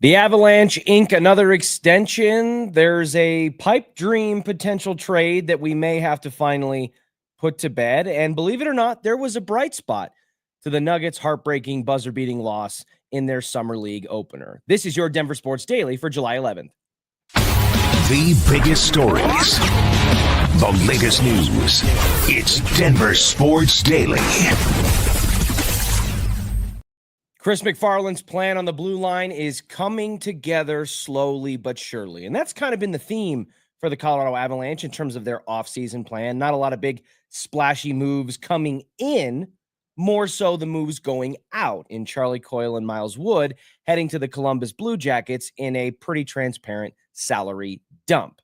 The Avalanche ink another extension. There's a pipe dream potential trade that we may have to finally put to bed. And believe it or not, there was a bright spot to the Nuggets' heartbreaking buzzer-beating loss in their Summer League opener. This is your Denver Sports Daily for July 11th. The biggest stories, the latest news. It's Denver Sports Daily. Chris MacFarland's plan on the blue line is coming together slowly but surely. And that's kind of been the theme for the Colorado Avalanche in terms of their offseason plan. Not a lot of big splashy moves coming in, more so the moves going out in Charlie Coyle and Miles Wood heading to the Columbus Blue Jackets in a pretty transparent salary dump.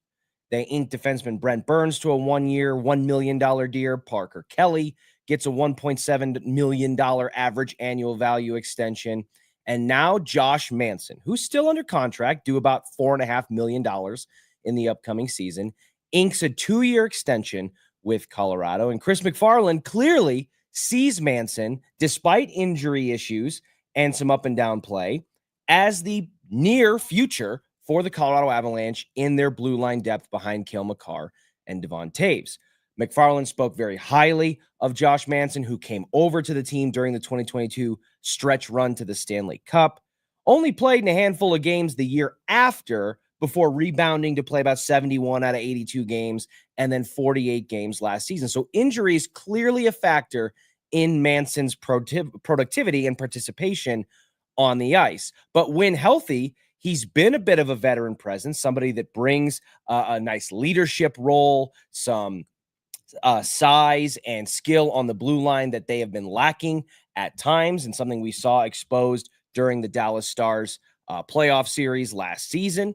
They inked defenseman Brent Burns to a one-year, $1 million deal. Parker Kelly gets a $1.7 million average annual value extension. And now Josh Manson, who's still under contract, due about $4.5 million in the upcoming season, inks a 2-year extension with Colorado. And Chris MacFarland clearly sees Manson, despite injury issues and some up and down play, as the near future for the Colorado Avalanche in their blue line depth behind Cale Makar and Devon Toews. MacFarland spoke very highly of Josh Manson, who came over to the team during the 2022 stretch run to the Stanley Cup, only played in a handful of games the year after before rebounding to play about 71 out of 82 games and then 48 games last season. So injuries clearly a factor in Manson's productivity and participation on the ice. But when healthy, he's been a bit of a veteran presence, somebody that brings a nice leadership role, some size and skill on the blue line that they have been lacking at times, and something we saw exposed during the Dallas Stars playoff series last season.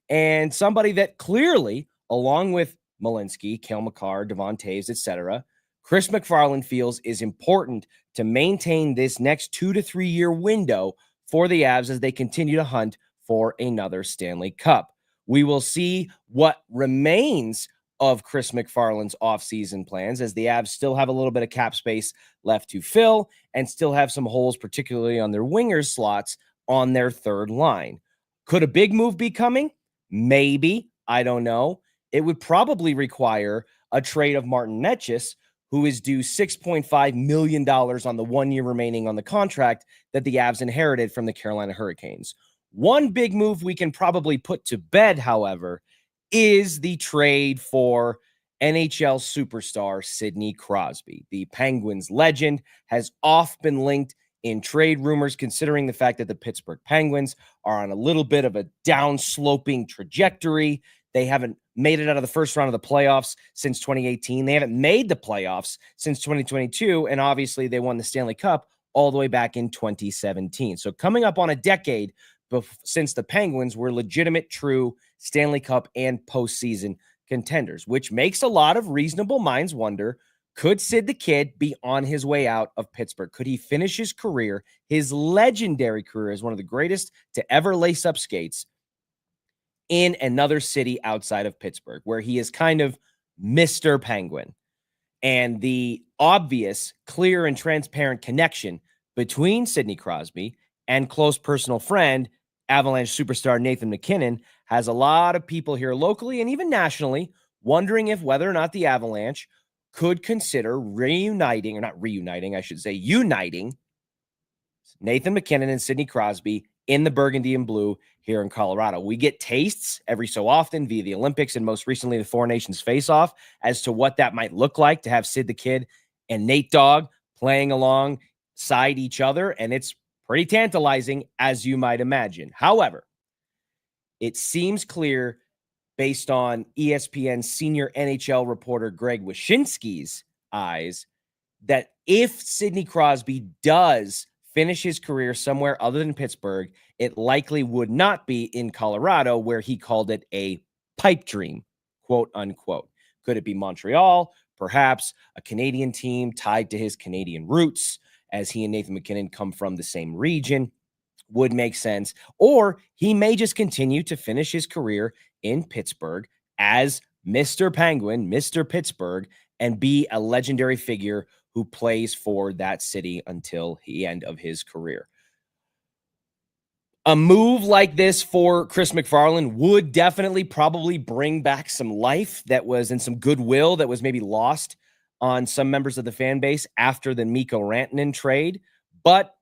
And somebody that clearly, along with Malinsky, Cale Makar, Devon Toews, etc., Chris MacFarland feels is important to maintain this next 2 to 3 year window for the Avs as they continue to hunt for another Stanley Cup. We will see what remains of Chris MacFarland's offseason plans, as the Avs still have a little bit of cap space left to fill and still have some holes, particularly on their wingers slots on their third line. Could a big move be coming? Maybe. I don't know. It would probably require a trade of Martin Necas, who is due $6.5 million on the 1 year remaining on the contract that the Avs inherited from the Carolina Hurricanes. One big move we can probably put to bed, however, is the trade for NHL superstar Sidney Crosby. The Penguins legend has oft been linked in trade rumors, considering the fact that the Pittsburgh Penguins are on a little bit of a downsloping trajectory. They haven't made it out of the first round of the playoffs since 2018. They haven't made the playoffs since 2022. And obviously they won the Stanley Cup all the way back in 2017. So coming up on a decade since the Penguins were legitimate, true Stanley Cup and postseason contenders, which makes a lot of reasonable minds wonder, could Sid the Kid be on his way out of Pittsburgh? Could he finish his career, his legendary career as one of the greatest to ever lace up skates, in another city outside of Pittsburgh, where he is kind of Mr. Penguin? And the obvious, clear, and transparent connection between Sidney Crosby and close personal friend, Avalanche superstar Nathan MacKinnon, has a lot of people here locally and even nationally wondering if whether or not the Avalanche could consider uniting Nathan MacKinnon and Sidney Crosby in the burgundy and blue here in Colorado. We get tastes every so often via the Olympics and most recently the Four Nations face-off as to what that might look like to have Sid the Kid and Nate Dogg playing alongside each other, and it's pretty tantalizing, as you might imagine. However, it seems clear, based on ESPN's senior NHL reporter Greg Wyshynski's eyes, that if Sidney Crosby does finish his career somewhere other than Pittsburgh, it likely would not be in Colorado, where he called it a pipe dream, quote unquote. Could it be Montreal? Perhaps a Canadian team tied to his Canadian roots, as he and Nathan MacKinnon come from the same region, would make sense. Or he may just continue to finish his career in Pittsburgh as Mr. Penguin, Mr. Pittsburgh, and be a legendary figure who plays for that city until the end of his career. A move like this for Chris McFarland would definitely probably bring back some life that was and some goodwill that was maybe lost on some members of the fan base after the Mikko Rantanen trade. But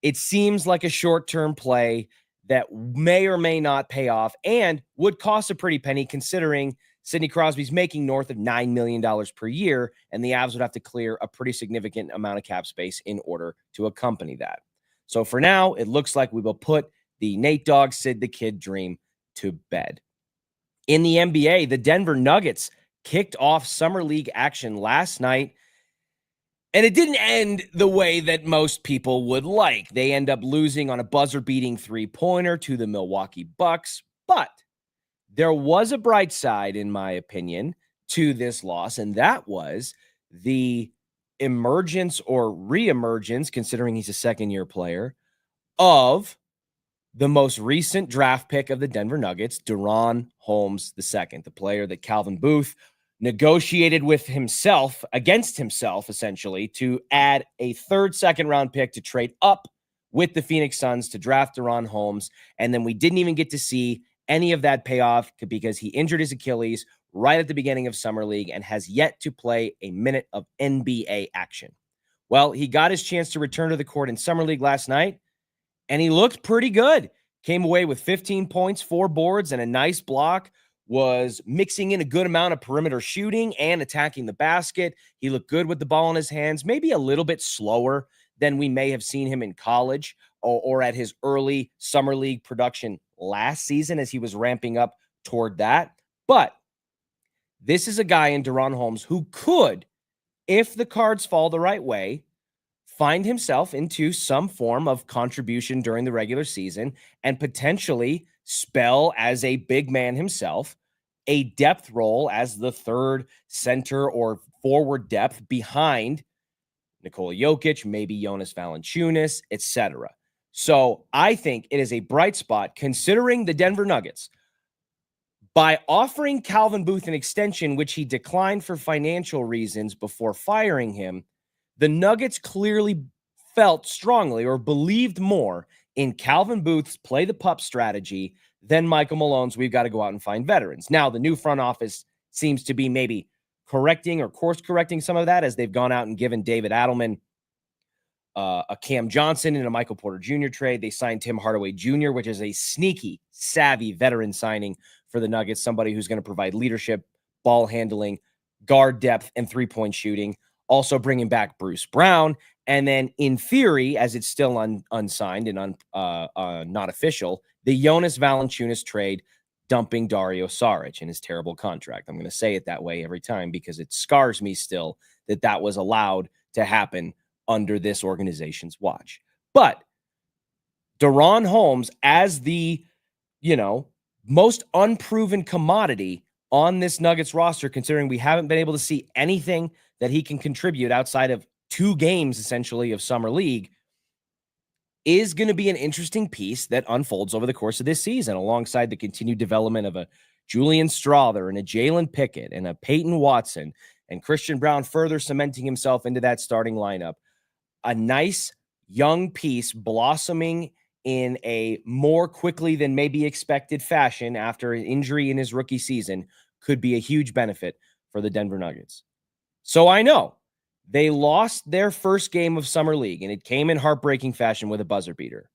it seems like a short-term play that may or may not pay off and would cost a pretty penny considering Sidney Crosby's making north of $9 million per year, and the Avs would have to clear a pretty significant amount of cap space in order to accompany that. So for now, it looks like we will put the Nate Dogg, Sid the Kid dream to bed. In the NBA, the Denver Nuggets kicked off Summer League action last night, and it didn't end the way that most people would like. They end up losing on a buzzer-beating three-pointer to the Milwaukee Bucks, but there was a bright side, in my opinion, to this loss, and that was the emergence or reemergence, considering he's a second-year player, of the most recent draft pick of the Denver Nuggets, DaRon Holmes II, the player that Calvin Booth negotiated with himself, against himself, essentially, to add a third second-round pick to trade up with the Phoenix Suns to draft DaRon Holmes. And then we didn't even get to see any of that payoff because he injured his Achilles right at the beginning of Summer League and has yet to play a minute of NBA action. Well, he got his chance to return to the court in Summer League last night, and he looked pretty good. Came away with 15 points, 4 boards, and a nice block. Was mixing in a good amount of perimeter shooting and attacking the basket. He looked good with the ball in his hands, maybe a little bit slower than we may have seen him in college or at his early Summer League production last season as he was ramping up toward that. But this is a guy in DaRon Holmes who could, if the cards fall the right way, find himself into some form of contribution during the regular season and potentially spell as a big man himself, a depth role as the third center or forward depth behind Nikola Jokic, maybe Jonas Valanciunas, etc. So I think it is a bright spot considering the Denver Nuggets. By offering Calvin Booth an extension, which he declined for financial reasons before firing him, the Nuggets clearly felt strongly or believed more in Calvin Booth's play the pup strategy than Michael Malone's we've got to go out and find veterans. Now, the new front office seems to be maybe correcting or course correcting some of that as they've gone out and given David Adelman a Cam Johnson and a Michael Porter Jr. trade. They signed Tim Hardaway Jr., which is a sneaky, savvy veteran signing for the Nuggets, somebody who's going to provide leadership, ball handling, guard depth, and three-point shooting. Also bringing back Bruce Brown. And then in theory, as it's still unsigned and not official, the Jonas Valanciunas trade dumping Dario Saric in his terrible contract. I'm going to say it that way every time because it scars me still that that was allowed to happen under this organization's watch. But DaRon Holmes as the, most unproven commodity on this Nuggets roster, considering we haven't been able to see anything that he can contribute outside of 2 games, essentially, of Summer League, is going to be an interesting piece that unfolds over the course of this season, alongside the continued development of a Julian Strawther and a Jalen Pickett and a Peyton Watson and Christian Brown further cementing himself into that starting lineup. A nice young piece blossoming in a more quickly than maybe expected fashion after an injury in his rookie season could be a huge benefit for the Denver Nuggets. So I know they lost their first game of Summer League, and it came in heartbreaking fashion with a buzzer beater.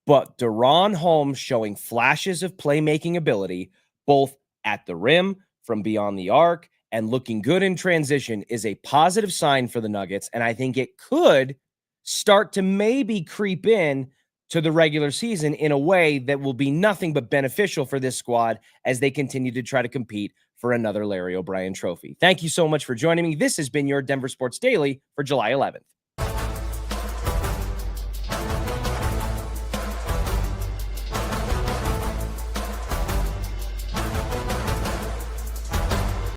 But DaRon Holmes showing flashes of playmaking ability, both at the rim, from beyond the arc, and looking good in transition is a positive sign for the Nuggets, and I think it could start to maybe creep in to the regular season in a way that will be nothing but beneficial for this squad as they continue to try to compete for another Larry O'Brien trophy. Thank you so much for joining me. This has been your Denver Sports Daily for July 11th.